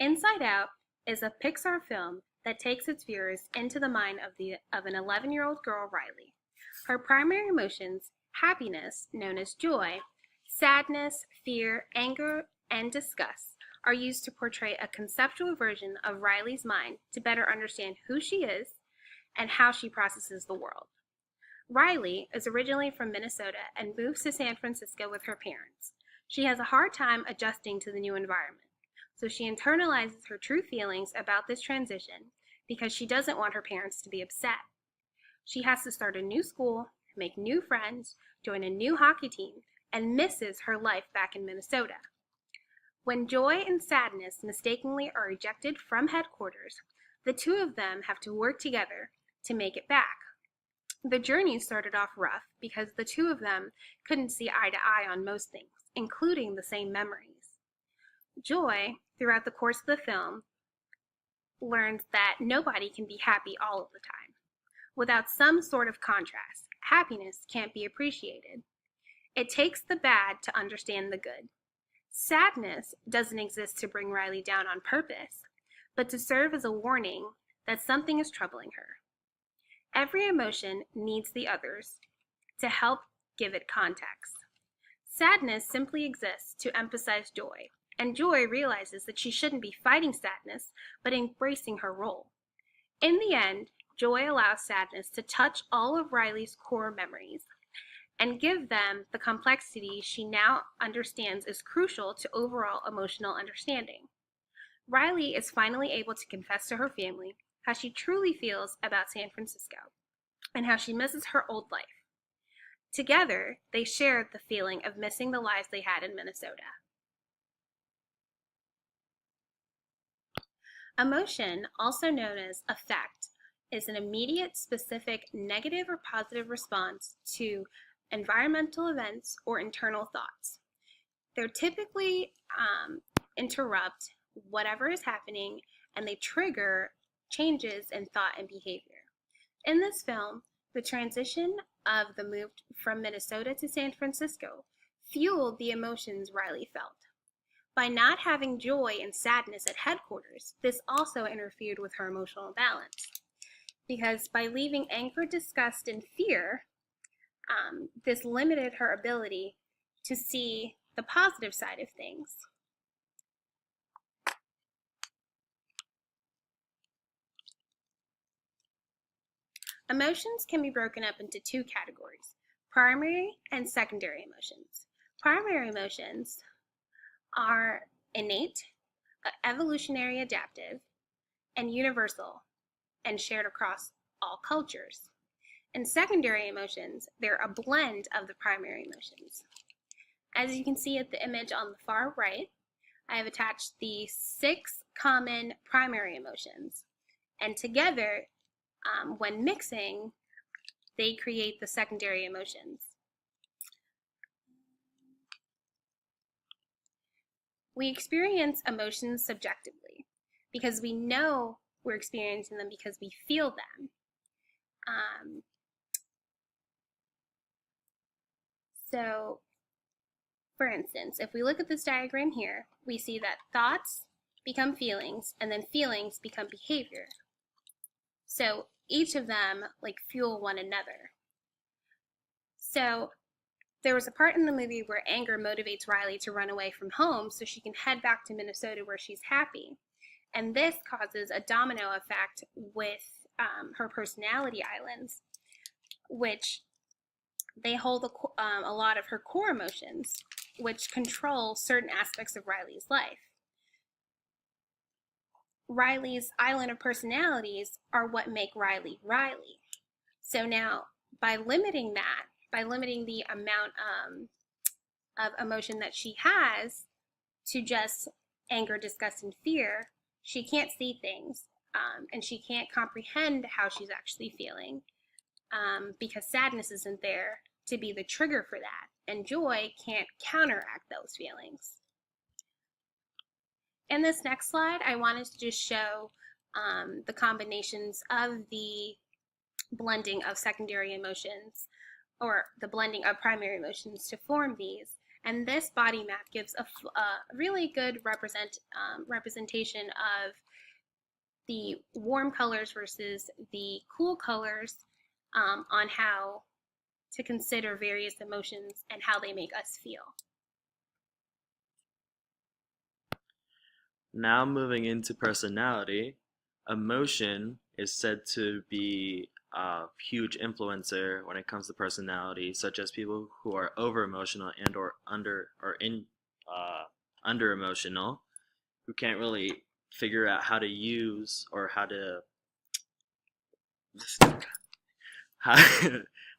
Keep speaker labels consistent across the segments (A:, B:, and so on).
A: Inside Out is a Pixar film that takes its viewers into the mind of an 11-year-old girl, Riley. Her primary emotions, happiness, known as joy, sadness, fear, anger, and disgust, are used to portray a conceptual version of Riley's mind to better understand who she is and how she processes the world. Riley is originally from Minnesota and moves to San Francisco with her parents. She has a hard time adjusting to the new environment, so she internalizes her true feelings about this transition because she doesn't want her parents to be upset. She has to start a new school, make new friends, join a new hockey team, and misses her life back in Minnesota. When joy and sadness mistakenly are ejected from headquarters, the two of them have to work together to make it back. The journey started off rough because the two of them couldn't see eye to eye on most things, including the same memories. Joy, throughout the course of the film, learns that nobody can be happy all of the time. Without some sort of contrast, happiness can't be appreciated. It takes the bad to understand the good. Sadness doesn't exist to bring Riley down on purpose, but to serve as a warning that something is troubling her. Every emotion needs the others to help give it context. Sadness simply exists to emphasize joy, and joy realizes that she shouldn't be fighting sadness, but embracing her role. In the end, joy allows sadness to touch all of Riley's core memories and give them the complexity she now understands is crucial to overall emotional understanding. Riley is finally able to confess to her family how she truly feels about San Francisco and how she misses her old life. Together, they shared the feeling of missing the lives they had in Minnesota. Emotion, also known as affect, is an immediate, specific, negative or positive response to environmental events or internal thoughts. They're typically interrupt whatever is happening and they trigger changes in thought and behavior. In this film, the transition of the move from Minnesota to San Francisco fueled the emotions Riley felt. By not having joy and sadness at headquarters, this also interfered with her emotional balance. Because by leaving anger, disgust, and fear, this limited her ability to see the positive side of things. Emotions can be broken up into two categories: primary and secondary emotions. Primary emotions are innate, evolutionary adaptive, and universal, and shared across all cultures. And secondary emotions, they're a blend of the primary emotions. As you can see at the image on the far right, I have attached the 6 common primary emotions. And together, when mixing, they create the secondary emotions. We experience emotions subjectively because we know we're experiencing them because we feel them. So, for instance, if we look at this diagram here, we see that thoughts become feelings and then feelings become behavior. So each of them fuel one another. So there was a part in the movie where anger motivates Riley to run away from home so she can head back to Minnesota where she's happy. And this causes a domino effect with her personality islands, which they hold a lot of her core emotions, which control certain aspects of Riley's life. Riley's island of personalities are what make Riley Riley. So now, by limiting the amount of emotion that she has to just anger, disgust, and fear, she can't see things, and she can't comprehend how she's actually feeling, because sadness isn't there to be the trigger for that, and joy can't counteract those feelings. In this next slide, I wanted to just show the combinations of the blending of secondary emotions, or the blending of primary emotions to form these, And this body map gives a really good representation of the warm colors versus the cool colors, on how to consider various emotions and how they make us feel.
B: Now moving into personality, emotion is said to be a huge influencer when it comes to personality, such as people who are over emotional and or uh, under emotional, who can't really figure out how to use or how,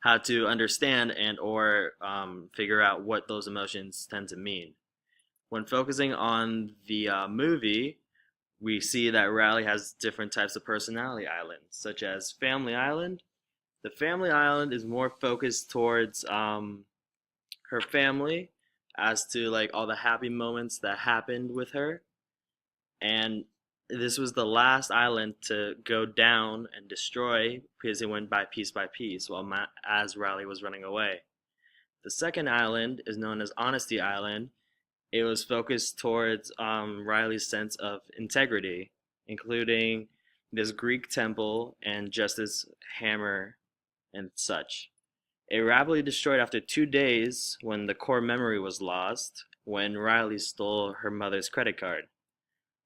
B: how to understand and or figure out what those emotions tend to mean. When focusing on the movie, we see that Riley has different types of personality islands, such as Family Island. The Family Island is more focused towards her family, as to like all the happy moments that happened with her, and this was the last island to go down and destroy because it went by piece while as Riley was running away. The second island is known as Honesty Island. It was focused towards Riley's sense of integrity, including this Greek temple and Justice Hammer and such. It rapidly destroyed after 2 days when the core memory was lost, when Riley stole her mother's credit card.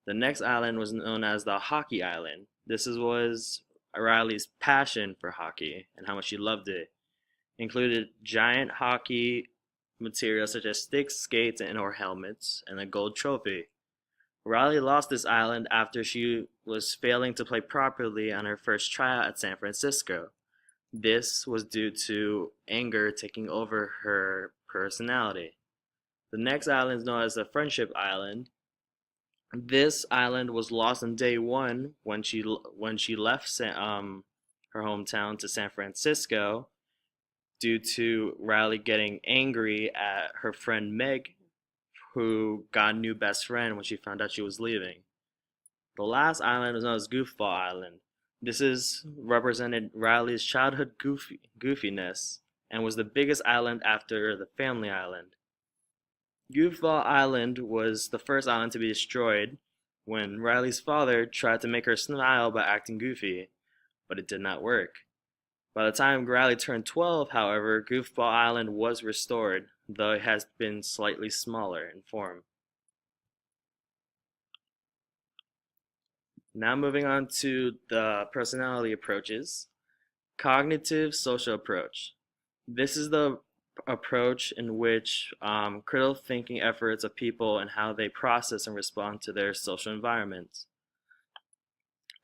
B: The next island was known as the Hockey Island. Was Riley's passion for hockey and how much she loved it. Included giant hockey materials such as sticks, skates, and or helmets, and a gold trophy. Riley lost this island after she was failing to play properly on her first tryout at San Francisco. This was due to anger taking over her personality. The next island is known as the Friendship Island. This island was lost on day one when she left her hometown to San Francisco due to Riley getting angry at her friend Meg, who got a new best friend when she found out she was leaving. The last island is known as Goofball Island. This is represented Riley's childhood goofiness and was the biggest island after the Family Island. Goofball Island was the first island to be destroyed when Riley's father tried to make her smile by acting goofy, but it did not work. By the time Riley turned 12, however, Goofball Island was restored, though it has been slightly smaller in form. Now moving on to the personality approaches. Cognitive social approach. This is the approach in which critical thinking efforts of people and how they process and respond to their social environments.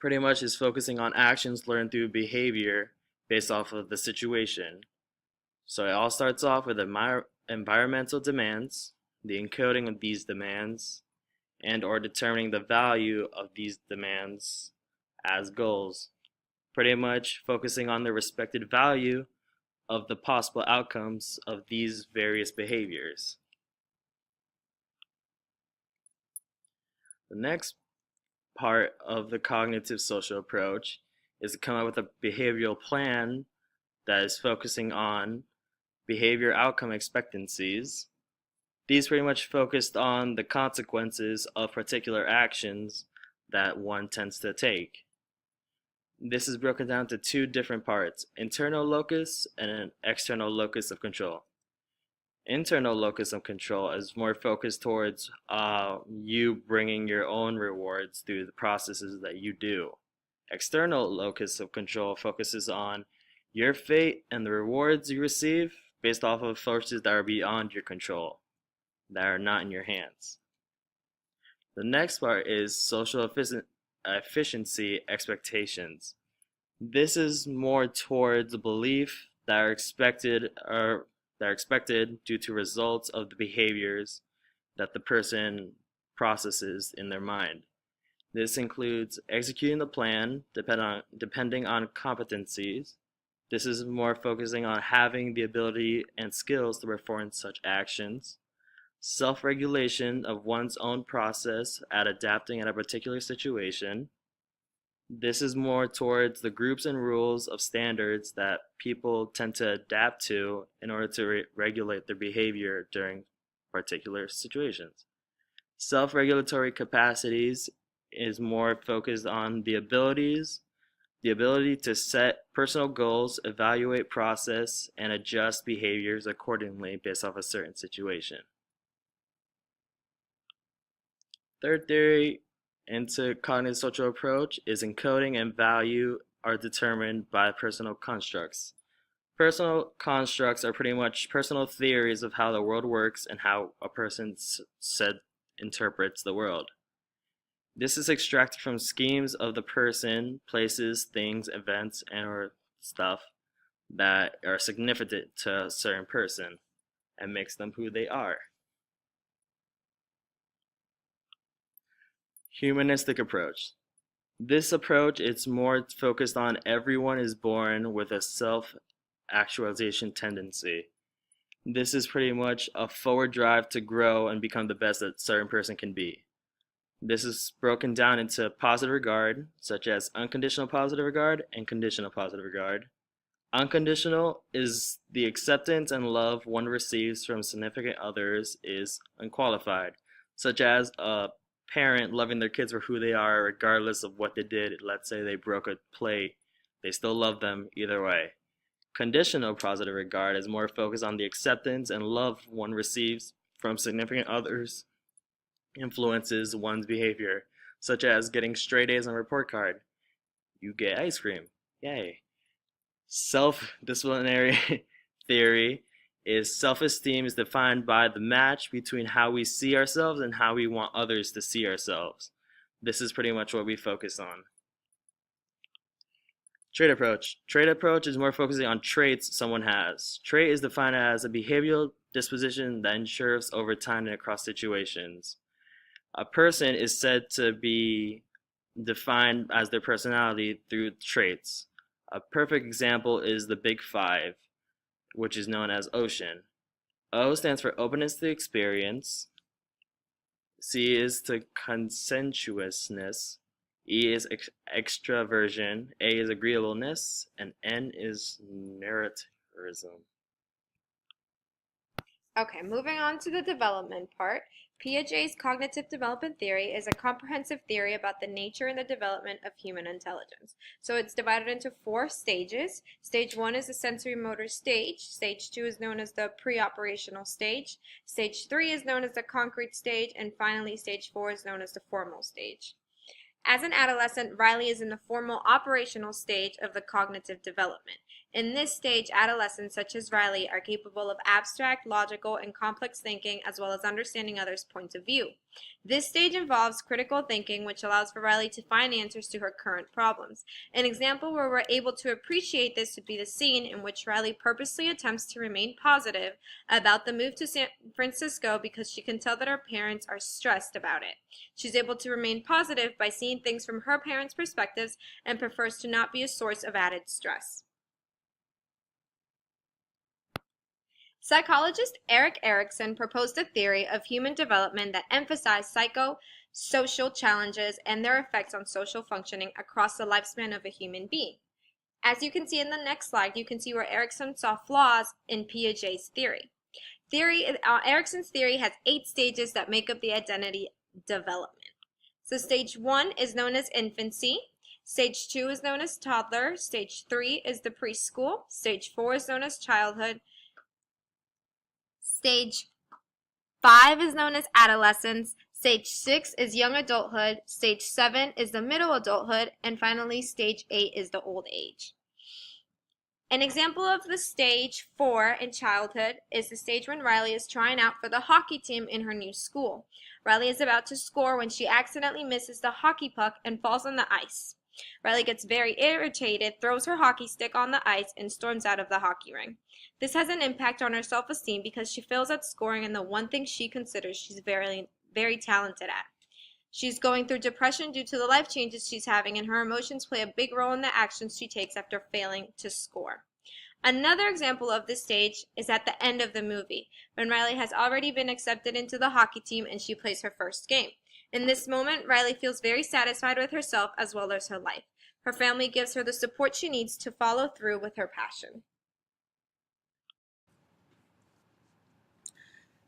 B: Pretty much is focusing on actions learned through behavior based off of the situation. So it all starts off with environmental demands, the encoding of these demands, and or determining the value of these demands as goals. Pretty much focusing on the respected value of the possible outcomes of these various behaviors. The next part of the cognitive social approach is to come up with a behavioral plan that is focusing on behavior outcome expectancies. These pretty much focused on the consequences of particular actions that one tends to take. This is broken down to two different parts, internal locus and an external locus of control. Internal locus of control is more focused towards you bringing your own rewards through the processes that you do. External locus of control focuses on your fate and the rewards you receive based off of forces that are beyond your control, that are not in your hands. The next part is social efficiency expectations. This is more towards the belief that are expected due to results of the behaviors that the person processes in their mind. This includes executing the plan depending on competencies. This is more focusing on having the ability and skills to perform such actions. Self-regulation of one's own process at adapting at a particular situation. This is more towards the groups and rules of standards that people tend to adapt to in order to regulate their behavior during particular situations. Self-regulatory capacities is more focused on the ability to set personal goals, evaluate process, and adjust behaviors accordingly based off a certain situation. Third theory into cognitive social approach is encoding and value are determined by personal constructs. Personal constructs are pretty much personal theories of how the world works and how a person said interprets the world. This is extracted from schemes of the person, places, things, events, and or stuff that are significant to a certain person and makes them who they are. Humanistic approach. This approach is more focused on everyone is born with a self-actualization tendency. This is pretty much a forward drive to grow and become the best that a certain person can be. This is broken down into positive regard, such as unconditional positive regard and conditional positive regard. Unconditional is the acceptance and love one receives from significant others is unqualified, such as a parent loving their kids for who they are regardless of what they did. Let's say they broke a plate, they still love them either way. Conditional positive regard is more focused on the acceptance and love one receives from significant others influences one's behavior, such as getting straight A's on a report card. You get ice cream. Yay. Self-disciplinary theory is self-esteem is defined by the match between how we see ourselves and how we want others to see ourselves. This is pretty much what we focus on. Trait approach. Trait approach is more focusing on traits someone has. Trait is defined as a behavioral disposition that ensures over time and across situations. A person is said to be defined as their personality through traits. A perfect example is the Big Five, which is known as OCEAN. O stands for openness to experience. C is to consensuousness. E is extraversion. A is agreeableness. And N is narrativism.
C: Okay, moving on to the development part. Piaget's cognitive development theory is a comprehensive theory about the nature and the development of human intelligence. So it's divided into 4 stages. Stage 1 is the sensory motor stage. Stage 2 is known as the pre-operational stage. Stage 3 is known as the concrete stage. And finally, stage 4 is known as the formal stage. As an adolescent, Riley is in the formal operational stage of the cognitive development. In this stage, adolescents such as Riley are capable of abstract, logical, and complex thinking as well as understanding others' points of view. This stage involves critical thinking, which allows for Riley to find answers to her current problems. An example where we're able to appreciate this would be the scene in which Riley purposely attempts to remain positive about the move to San Francisco because she can tell that her parents are stressed about it. She's able to remain positive by seeing things from her parents' perspectives and prefers to not be a source of added stress. Psychologist Erik Erikson proposed a theory of human development that emphasized psychosocial challenges and their effects on social functioning across the lifespan of a human being. As you can see in the next slide, you can see where Erikson saw flaws in Piaget's theory. Erikson's theory has 8 stages that make up the identity development. So stage 1 is known as infancy. Stage 2 is known as toddler. Stage 3 is the preschool. Stage 4 is known as childhood. Stage 5 is known as adolescence. Stage 6 is young adulthood. Stage 7 is the middle adulthood. And finally, stage 8 is the old age. An example of the stage 4 in childhood is the stage when Riley is trying out for the hockey team in her new school. Riley is about to score when she accidentally misses the hockey puck and falls on the ice. Riley gets very irritated, throws her hockey stick on the ice, and storms out of the hockey rink. This has an impact on her self-esteem because she fails at scoring in the one thing she considers she's very, very talented at. She's going through depression due to the life changes she's having, and her emotions play a big role in the actions she takes after failing to score. Another example of this stage is at the end of the movie, when Riley has already been accepted into the hockey team and she plays her first game. In this moment, Riley feels very satisfied with herself as well as her life. Her family gives her the support she needs to follow through with her passion.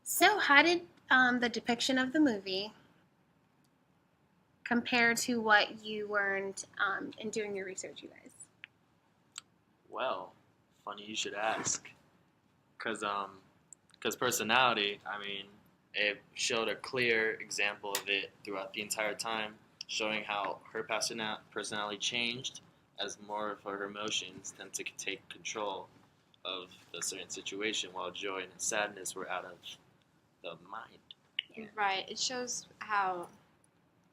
A: So, how did the depiction of the movie compare to what you learned in doing your research, you guys?
B: Well, funny you should ask. Cause personality, I mean, it showed a clear example of it throughout the entire time, showing how her personality changed as more of her emotions tend to take control of the certain situation, while joy and sadness were out of the mind.
C: Right. It shows how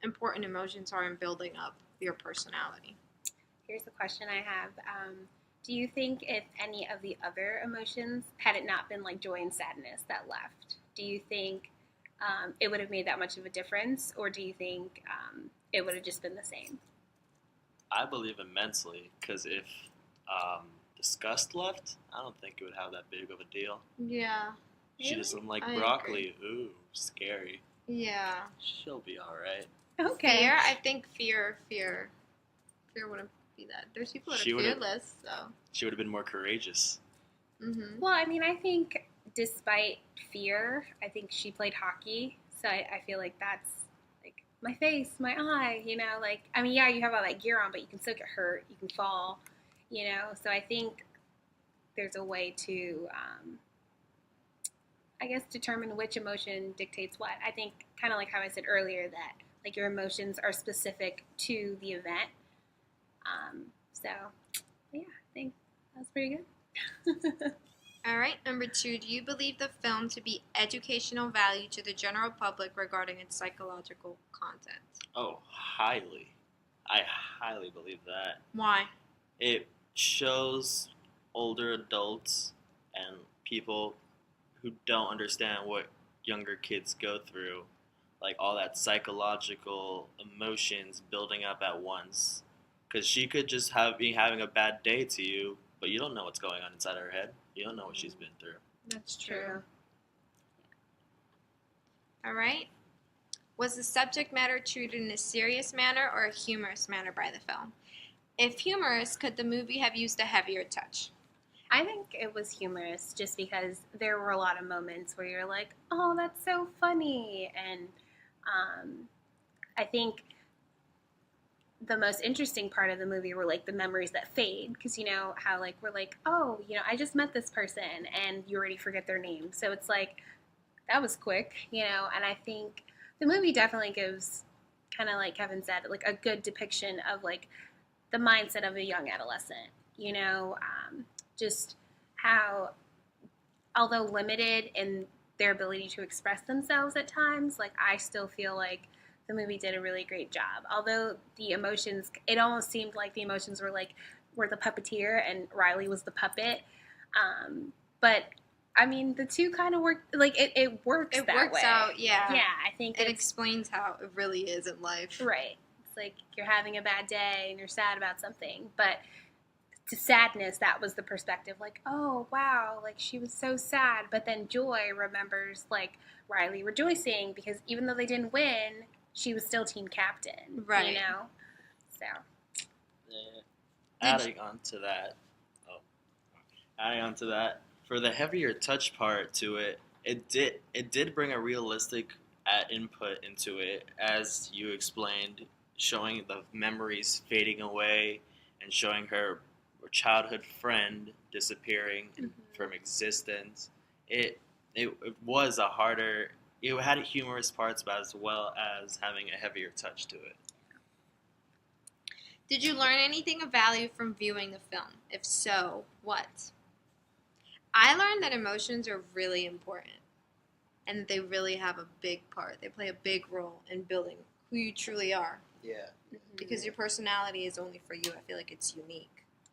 C: important emotions are in building up your personality.
A: Here's a question I have. Do you think if any of the other emotions, had it not been like joy and sadness that left, do you think it would have made that much of a difference, or do you think it would have just been the same?
B: I believe immensely, because if disgust left, I don't think it would have that big of a deal.
C: Yeah.
B: She
A: Really?
B: doesn't like
C: I
B: broccoli. Ooh, scary.
C: Yeah.
B: She'll be all right.
A: Okay.
C: Fear. I think fear wouldn't be that. There's people that
B: She
C: are
B: would've-
C: fearless. So.
B: She would have been more courageous.
C: Mhm.
A: Well, I mean, I think despite fear, I think she played hockey, so I feel like that's like my face, my eye, like, I mean, yeah, you have all that gear on, but you can still get hurt, you can fall, so I think there's a way to, I guess, determine which emotion dictates what. I think, kind of like how I said earlier, that like your emotions are specific to the event. So, yeah, I think that's pretty good.
C: All right. Number 2. Do you believe the film to be educational value to the general public regarding its psychological content?
B: Oh, highly. I highly believe that.
C: Why?
B: It shows older adults and people who don't understand what younger kids go through, like all that psychological emotions building up at once. Because she could just be having a bad day to you, but you don't know what's going on inside her head. You don't know what she's been through.
C: That's
A: True.
C: All right. Was the subject matter treated in a serious manner or a humorous manner by the film? If humorous, could the movie have used a heavier touch?
A: I think it was humorous just because there were a lot of moments where you're like, oh, that's so funny. And I think the most interesting part of the movie were like the memories that fade, because how like we're like, oh, I just met this person and you already forget their name. So it's like, that was quick, and I think the movie definitely gives, kind of like Kevin said, like a good depiction of like the mindset of a young adolescent, just how, although limited in their ability to express themselves at times, like I still feel like the movie did a really great job. Although the emotions, it almost seemed like the emotions were the puppeteer and Riley was the puppet. But I mean, the two kind of work, like it works.
C: It
A: that
C: works
A: way.
C: out, yeah.
A: Yeah, I think
C: It explains how it really is in life.
A: right. It's like you're having a bad day and you're sad about something, but to sadness, that was the perspective. Like, oh wow, like she was so sad, but then Joy remembers like Riley rejoicing because even though they didn't win, she was still team captain.
C: Right.
A: So.
B: Adding on to that, for the heavier touch part to it, it did bring a realistic input into it, as you explained, showing the memories fading away and showing her childhood friend disappearing from existence. It was a harder. It had humorous parts, but as well as having a heavier touch to it.
C: Did you learn anything of value from viewing the film? If so, what? I learned that emotions are really important and that they really have a big part. They play a big role in building who you truly are.
B: Yeah.
C: Because your personality is only for you. I feel like it's unique.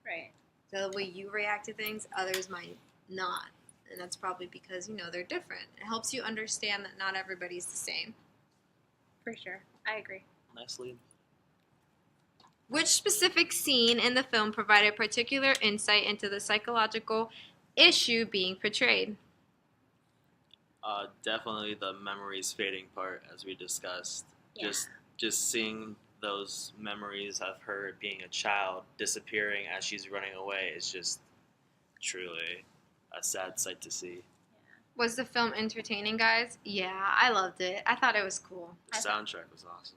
A: Right.
C: So the way you react to things, others might not. And that's probably because, they're different. It helps you understand that not everybody's the same.
A: For sure. I agree.
B: Nicely.
C: Which specific scene in the film provided particular insight into the psychological issue being portrayed?
B: Definitely the memories fading part, as we discussed.
A: Yeah.
B: Just seeing those memories of her being a child disappearing as she's running away is just truly a sad sight to see.
C: Was the film entertaining, guys? Yeah, I loved it. I thought it was cool.
B: The soundtrack was awesome.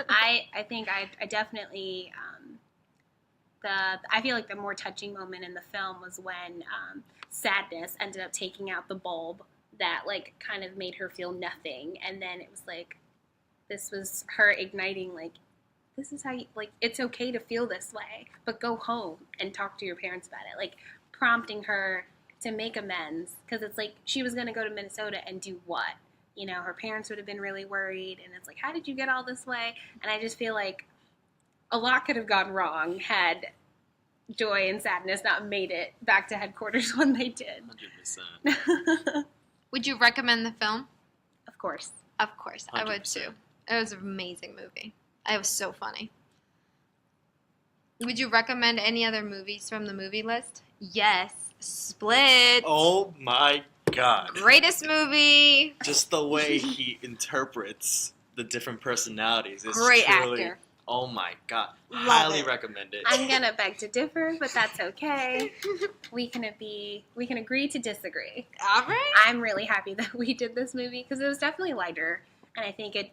A: I think I definitely I feel like the more touching moment in the film was when Sadness ended up taking out the bulb that like kind of made her feel nothing, and then it was like this was her igniting like this is how you like it's okay to feel this way, but go home and talk to your parents about it, like prompting her to make amends, because it's like she was going to go to Minnesota and do what? You know, her parents would have been really worried, and it's like, how did you get all this way? And I just feel like a lot could have gone wrong had Joy and Sadness not made it back to headquarters when they did.
B: 100%.
C: Would you recommend the film?
A: Of course.
C: Of course, I would
B: 100%.
C: too. It was an amazing movie. It was so funny. Would you recommend any other movies from the movie list? Yes. Split.
B: Oh my god.
C: Greatest movie.
B: Just the way he interprets the different personalities is
C: Great
B: truly,
C: actor.
B: oh my god.
C: Love
B: Highly
C: it.
B: recommend it.
A: I'm gonna beg to differ, but that's okay. We can agree to disagree.
C: All right.
A: I'm really happy that we did this movie because it was definitely lighter, and I think it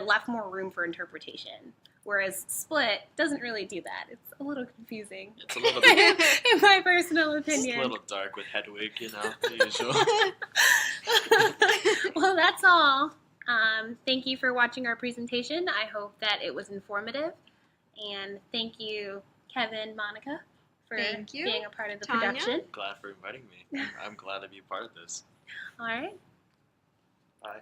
A: left more room for interpretation. Whereas Split doesn't really do that. It's a little confusing,
B: It's a little bit
A: in my personal
B: it's
A: opinion.
B: a little dark with Hedwig, you know, the usual.
A: Well, that's all. Thank you for watching our presentation. I hope that it was informative. And thank you, Kevin, Monica, for
C: Thank you.
A: being a part of the
C: Tanya.
A: production.
B: Glad for inviting me. I'm glad to be a part of this.
A: All right.
B: Bye.